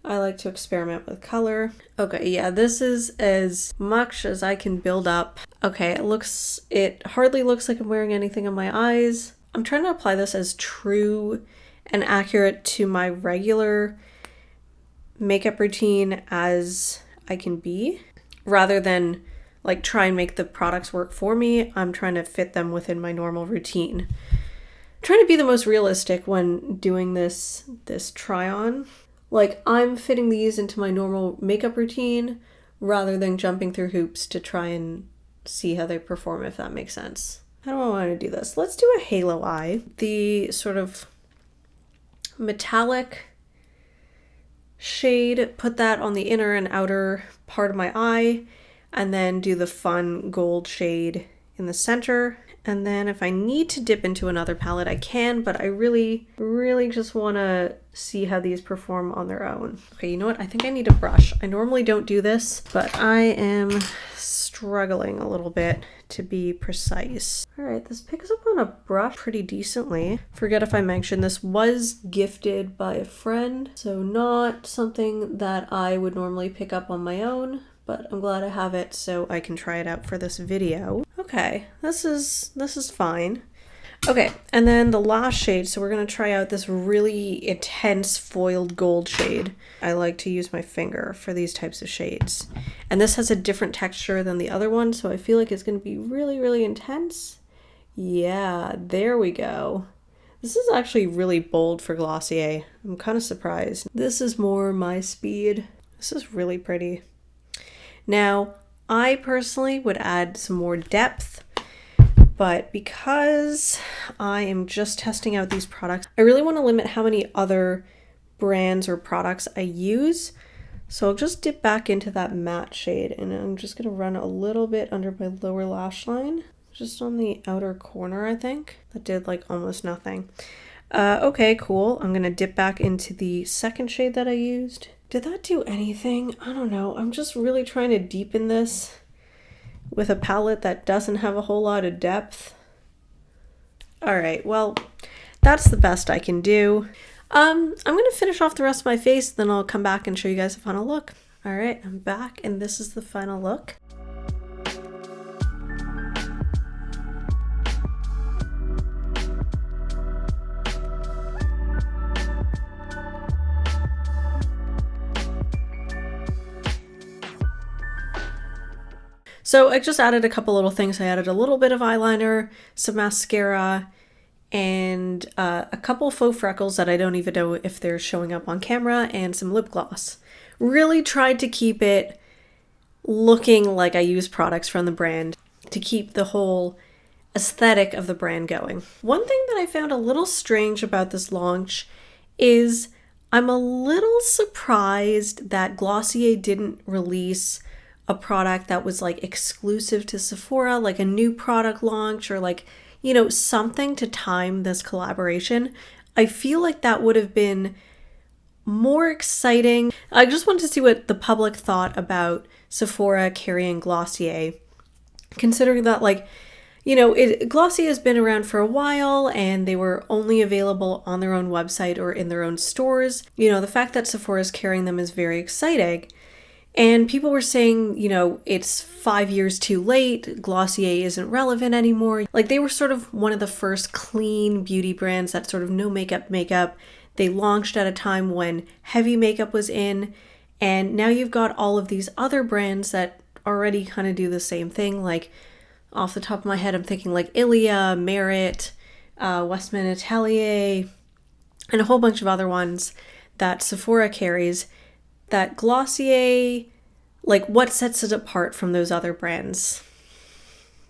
I like to experiment with color. Okay, yeah, this is as much as I can build up. Okay, it hardly looks like I'm wearing anything on my eyes. I'm trying to apply this as true and accurate to my regular makeup routine as I can be, rather than like try and make the products work for me. I'm trying to fit them within my normal routine. I'm trying to be the most realistic when doing this try on. Like I'm fitting these into my normal makeup routine rather than jumping through hoops to try and see how they perform, if that makes sense. How do I want to do this? Let's do a halo eye. The sort of metallic shade, put that on the inner and outer part of my eye, and then do the fun gold shade in the center. And then if I need to dip into another palette, I can, but I really, really just want to see how these perform on their own. Okay, you know what? I think I need a brush. I normally don't do this, but I am struggling a little bit to be precise. All right, this picks up on a brush pretty decently. Forget if I mentioned this was gifted by a friend, so not something that I would normally pick up on my own, but I'm glad I have it so I can try it out for this video. Okay, this is fine. Okay, and then the last shade, so we're gonna try out this really intense foiled gold shade. I like to use my finger for these types of shades. And this has a different texture than the other one, so I feel like it's gonna be really, really intense. Yeah, there we go. This is actually really bold for Glossier. I'm kind of surprised. This is more my speed. This is really pretty. Now, I personally would add some more depth, but because I am just testing out these products, I really want to limit how many other brands or products I use. So I'll just dip back into that matte shade, and I'm just going to run a little bit under my lower lash line, just on the outer corner, I think. That did like almost nothing. Okay, cool. I'm going to dip back into the second shade that I used. Did that do anything? I don't know. I'm just really trying to deepen this with a palette that doesn't have a whole lot of depth. All right, well, that's the best I can do. I'm gonna finish off the rest of my face, then I'll come back and show you guys the final look. All right, I'm back, and this is the final look. So I just added a couple little things. I added a little bit of eyeliner, some mascara, and a couple faux freckles that I don't even know if they're showing up on camera, and some lip gloss. Really tried to keep it looking like I use products from the brand to keep the whole aesthetic of the brand going. One thing that I found a little strange about this launch is I'm a little surprised that Glossier didn't release a product that was like exclusive to Sephora, like a new product launch, or like, you know, something to time this collaboration. I feel like that would have been more exciting. I just wanted to see what the public thought about Sephora carrying Glossier, considering that, like, you know, Glossier has been around for a while and they were only available on their own website or in their own stores. You know, the fact that Sephora is carrying them is very exciting. And people were saying, you know, it's 5 years too late, Glossier isn't relevant anymore. Like, they were sort of one of the first clean beauty brands that sort of no makeup. They launched at a time when heavy makeup was in, and now you've got all of these other brands that already kind of do the same thing. Like, off the top of my head, I'm thinking like Ilia, Merit, Westman Atelier, and a whole bunch of other ones that Sephora carries. That Glossier, like, what sets it apart from those other brands?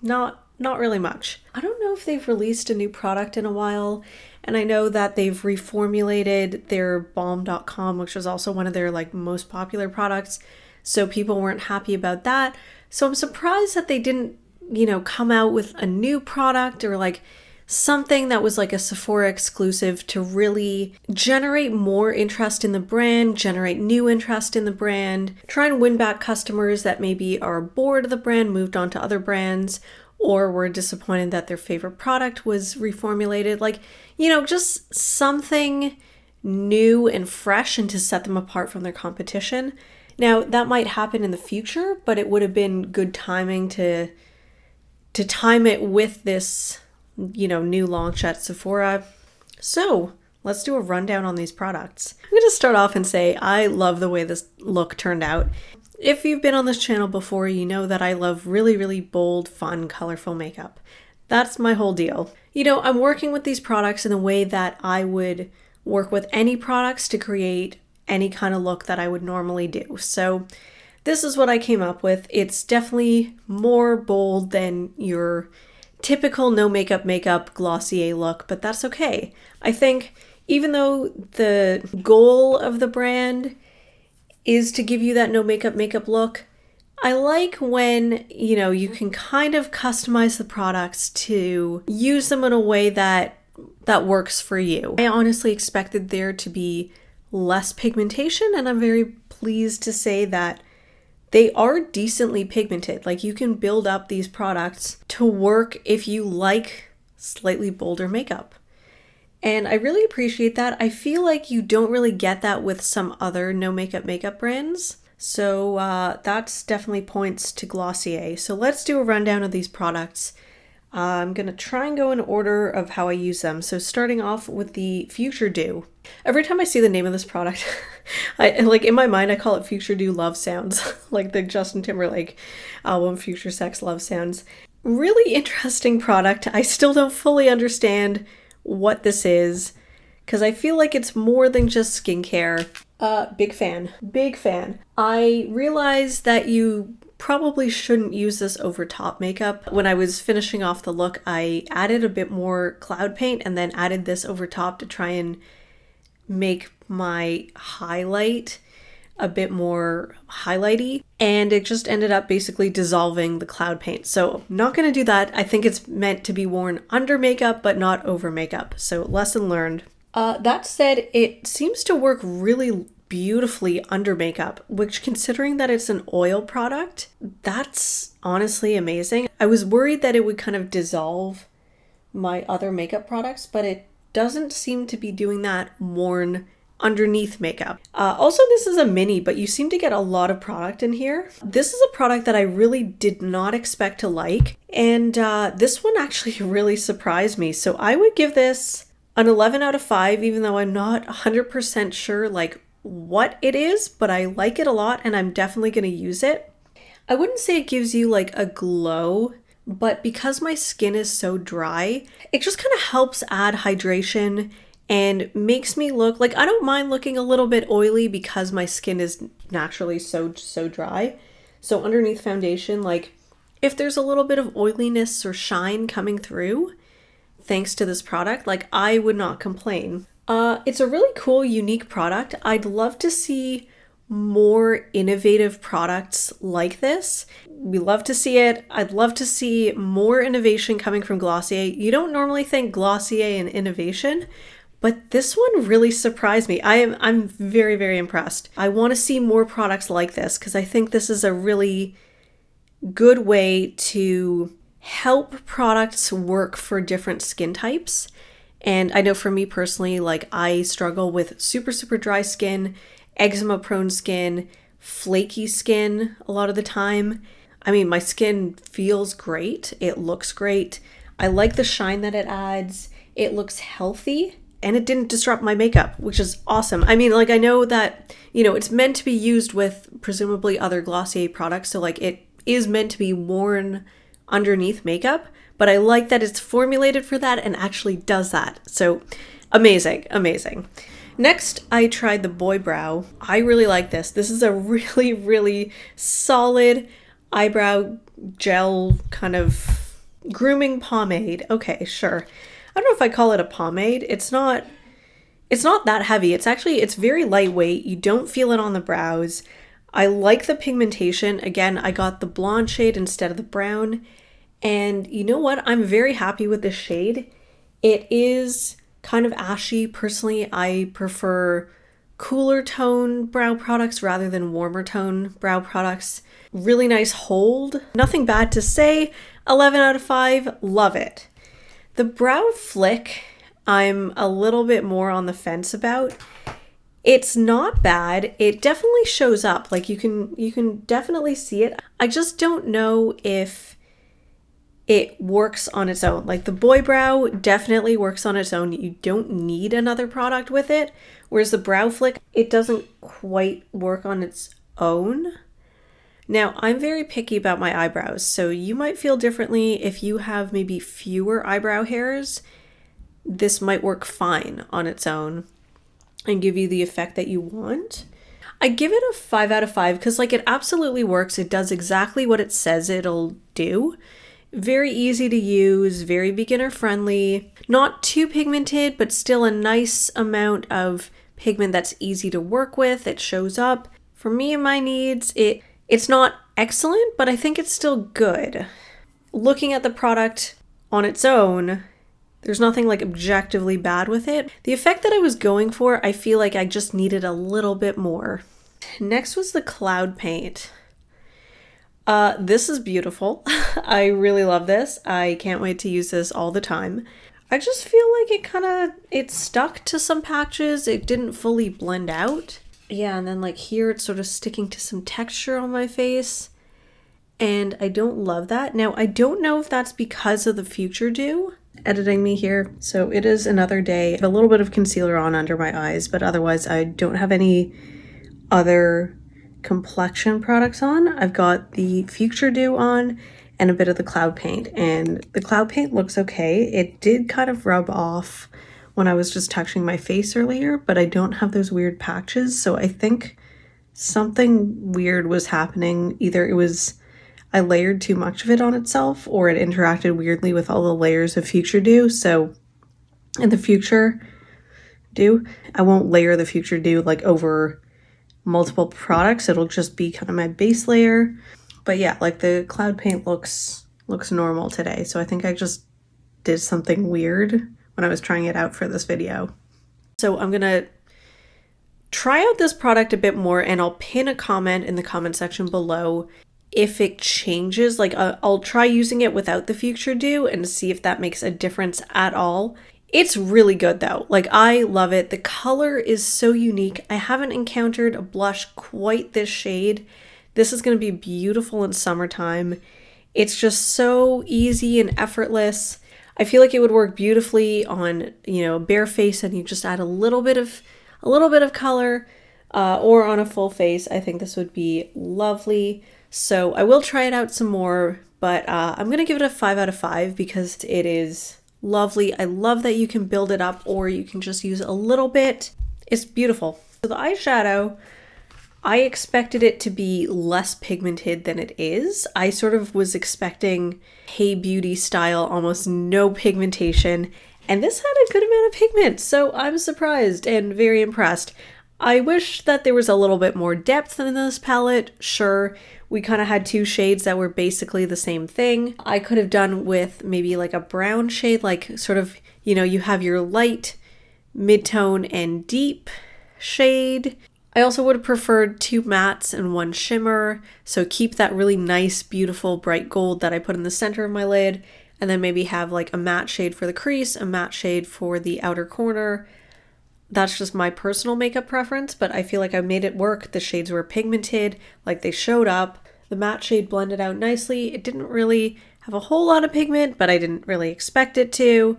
Not really much. I don't know if they've released a new product in a while, and I know that they've reformulated their Balm.com, which was also one of their like most popular products, so people weren't happy about that. So I'm surprised that they didn't, you know, come out with a new product or like something that was like a Sephora exclusive to really generate more interest in the brand, generate new interest in the brand, try and win back customers that maybe are bored of the brand, moved on to other brands, or were disappointed that their favorite product was reformulated. Like, you know, just something new and fresh and to set them apart from their competition. Now, that might happen in the future, but it would have been good timing to time it with this, you know, new launch at Sephora. So let's do a rundown on these products. I'm going to start off and say I love the way this look turned out. If you've been on this channel before, you know that I love really, really bold, fun, colorful makeup. That's my whole deal. You know, I'm working with these products in the way that I would work with any products to create any kind of look that I would normally do. So this is what I came up with. It's definitely more bold than your typical no makeup Glossier look, but that's okay. I think even though the goal of the brand is to give you that no makeup look, I like when, you know, you can kind of customize the products to use them in a way that works for you. I honestly expected there to be less pigmentation, and I'm very pleased to say that they are decently pigmented. Like, you can build up these products to work if you like slightly bolder makeup. And I really appreciate that. I feel like you don't really get that with some other no makeup brands. So that's definitely points to Glossier. So let's do a rundown of these products. I'm going to try and go in order of how I use them. So starting off with the Futuredew. Every time I see the name of this product, like in my mind, I call it Futuredew Love Sounds, like the Justin Timberlake album Future Sex Love Sounds. Really interesting product. I still don't fully understand what this is because I feel like it's more than just skincare. Big fan. I realized that you probably shouldn't use this over top makeup. When I was finishing off the look, I added a bit more cloud paint and then added this over top to try and make my highlight a bit more highlighty, and it just ended up basically dissolving the cloud paint. So not going to do that. I think it's meant to be worn under makeup but not over makeup. So lesson learned. That said, it seems to work really beautifully under makeup, which, considering that it's an oil product, that's honestly amazing. I was worried that it would kind of dissolve my other makeup products, but it doesn't seem to be doing that worn underneath makeup. Also, this is a mini, but you seem to get a lot of product in here. This is a product that I really did not expect to like, and this one actually really surprised me. So I would give this an 11 out of 5, even though I'm not 100% sure like what it is, but I like it a lot and I'm definitely going to use it. I wouldn't say it gives you like a glow, but because my skin is so dry, it just kind of helps add hydration and makes me look like, I don't mind looking a little bit oily because my skin is naturally so dry. So underneath foundation, like if there's a little bit of oiliness or shine coming through, thanks to this product, like I would not complain. It's a really cool, unique product. I'd love to see more innovative products like this. We love to see it. I'd love to see more innovation coming from Glossier. You don't normally think Glossier and innovation, but this one really surprised me. I'm very, very impressed. I want to see more products like this because I think this is a really good way to help products work for different skin types. And I know for me personally, like I struggle with super dry skin, eczema prone skin, flaky skin a lot of the time. I mean, my skin feels great. It looks great. I like the shine that it adds. It looks healthy, and it didn't disrupt my makeup, which is awesome. I mean, like, I know that, you know, it's meant to be used with presumably other Glossier products, so like it is meant to be worn underneath makeup, but I like that it's formulated for that and actually does that. So amazing, amazing. Next, I tried the Boy Brow. I really like this. This is a really, really solid eyebrow gel kind of grooming pomade. Okay, sure. I don't know if I call it a pomade. It's not that heavy. It's very lightweight. You don't feel it on the brows. I like the pigmentation. Again, I got the blonde shade instead of the brown. And you know what? I'm very happy with this shade. It is kind of ashy. Personally, I prefer cooler tone brow products rather than warmer tone brow products. Really nice hold. Nothing bad to say. 11 out of 5. Love it. The brow flick, I'm a little bit more on the fence about. It's not bad. It definitely shows up. Like you can definitely see it. I just don't know if it works on its own. Like the Boy Brow definitely works on its own. You don't need another product with it. Whereas the brow flick, it doesn't quite work on its own. Now, I'm very picky about my eyebrows, so you might feel differently if you have maybe fewer eyebrow hairs. This might work fine on its own and give you the effect that you want. I give it a 5 out of 5 because like it absolutely works. It does exactly what it says it'll do. Very easy to use, very beginner friendly, not too pigmented, but still a nice amount of pigment that's easy to work with. It shows up. For me and my needs, it's not excellent, but I think it's still good. Looking at the product on its own, there's nothing like objectively bad with it. The effect that I was going for, I feel like I just needed a little bit more. Next was the Cloud Paint. This is beautiful. I really love this. I can't wait to use this all the time. I just feel like it stuck to some patches. It didn't fully blend out. Yeah, and then like here it's sort of sticking to some texture on my face. And I don't love that. Now, I don't know if that's because of the Futuredew editing me here. So it is another day. A little bit of concealer on under my eyes, but otherwise I don't have any other complexion products on. I've got the Futuredew on and a bit of the Cloud Paint. And the Cloud Paint looks okay. It did kind of rub off when I was just touching my face earlier, but I don't have those weird patches. So I think something weird was happening. Either it was I layered too much of it on itself, or it interacted weirdly with all the layers of Futuredew. So in the Futuredew, I won't layer the Futuredew like over multiple products. It'll just be kind of my base layer. But yeah, like the Cloud Paint looks normal today. So I think I just did something weird when I was trying it out for this video. So I'm gonna try out this product a bit more, and I'll pin a comment in the comment section below if it changes. Like I'll try using it without the Futuredew and see if that makes a difference at all. It's really good though. Like I love it. The color is so unique. I haven't encountered a blush quite this shade. This is going to be beautiful in summertime. It's just so easy and effortless. I feel like it would work beautifully on, you know, bare face, and you just add a little bit of color, or on a full face. I think this would be lovely. So I will try it out some more, but I'm going to give it a 5 out of 5 because it is lovely. I love that you can build it up or you can just use a little bit. It's beautiful. So the eyeshadow, I expected it to be less pigmented than it is. I sort of was expecting Hey Beauty style, almost no pigmentation, and this had a good amount of pigment, so I'm surprised and very impressed. I wish that there was a little bit more depth in this palette. Sure, we kind of had two shades that were basically the same thing. I could have done with maybe like a brown shade, like sort of, you know, you have your light, mid-tone, and deep shade. I also would have preferred 2 mattes and 1 shimmer, so keep that really nice, beautiful, bright gold that I put in the center of my lid, and then maybe have like a matte shade for the crease, a matte shade for the outer corner. that's just my personal makeup preference, but I feel like I made it work. The shades were pigmented, like they showed up. The matte shade blended out nicely. It didn't really have a whole lot of pigment, but I didn't really expect it to.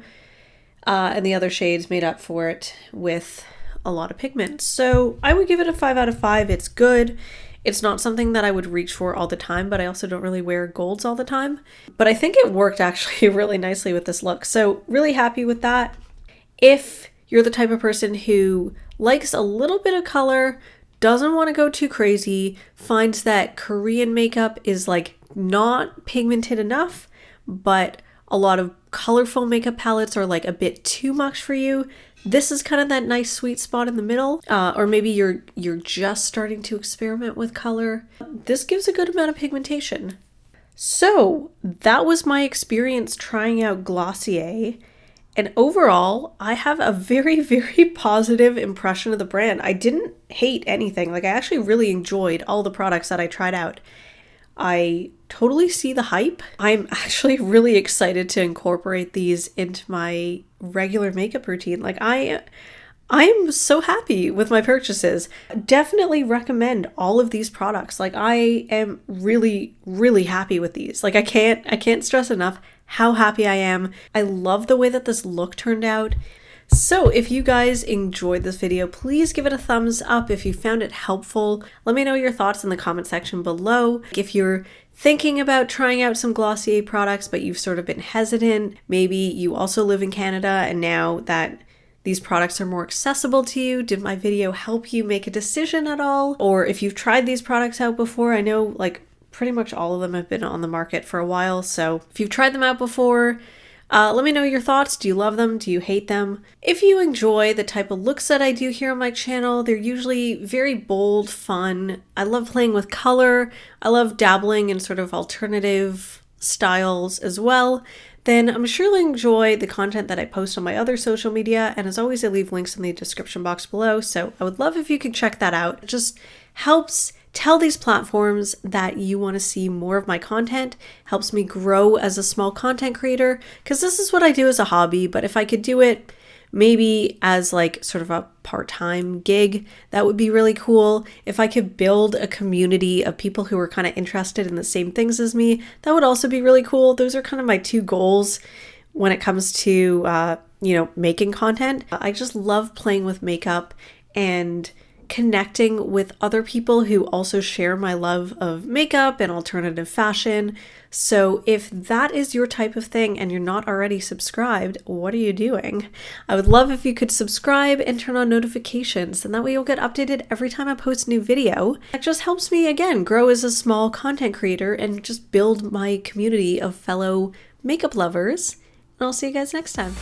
And the other shades made up for it with a lot of pigment. So I would give it a 5 out of 5. It's good. It's not something that I would reach for all the time, but I also don't really wear golds all the time. But I think it worked actually really nicely with this look. So really happy with that. If you're the type of person who likes a little bit of color, doesn't want to go too crazy, finds that Korean makeup is like not pigmented enough, but a lot of colorful makeup palettes are like a bit too much for you, this is kind of that nice sweet spot in the middle. Or maybe you're just starting to experiment with color. This gives a good amount of pigmentation. So that was my experience trying out Glossier. And overall, I have a very, very positive impression of the brand. I didn't hate anything. Like, I actually really enjoyed all the products that I tried out. I totally see the hype. I'm actually really excited to incorporate these into my regular makeup routine. Like, I'm so happy with my purchases. Definitely recommend all of these products. Like, I am really, really happy with these. Like, I can't stress enough how happy I am. I love the way that this look turned out. So if you guys enjoyed this video, please give it a thumbs up if you found it helpful. Let me know your thoughts in the comment section below. If you're thinking about trying out some Glossier products, but you've sort of been hesitant, maybe you also live in Canada and now that these products are more accessible to you, did my video help you make a decision at all? Or if you've tried these products out before, I know like pretty much all of them have been on the market for a while. So if you've tried them out before, let me know your thoughts. Do you love them? Do you hate them? If you enjoy the type of looks that I do here on my channel, they're usually very bold, fun. I love playing with color. I love dabbling in sort of alternative styles as well. Then I'm sure you'll enjoy the content that I post on my other social media. And as always, I leave links in the description box below. So I would love if you could check that out. It just helps tell these platforms that you want to see more of my content, helps me grow as a small content creator, because this is what I do as a hobby, but if I could do it maybe as like sort of a part-time gig, that would be really cool. If I could build a community of people who are kind of interested in the same things as me, that would also be really cool. Those are kind of my two goals when it comes to, making content. I just love playing with makeup and connecting with other people who also share my love of makeup and alternative fashion. So if that is your type of thing and you're not already subscribed, what are you doing? I would love if you could subscribe and turn on notifications, and that way you'll get updated every time I post a new video. That just helps me, again, grow as a small content creator and just build my community of fellow makeup lovers. And I'll see you guys next time.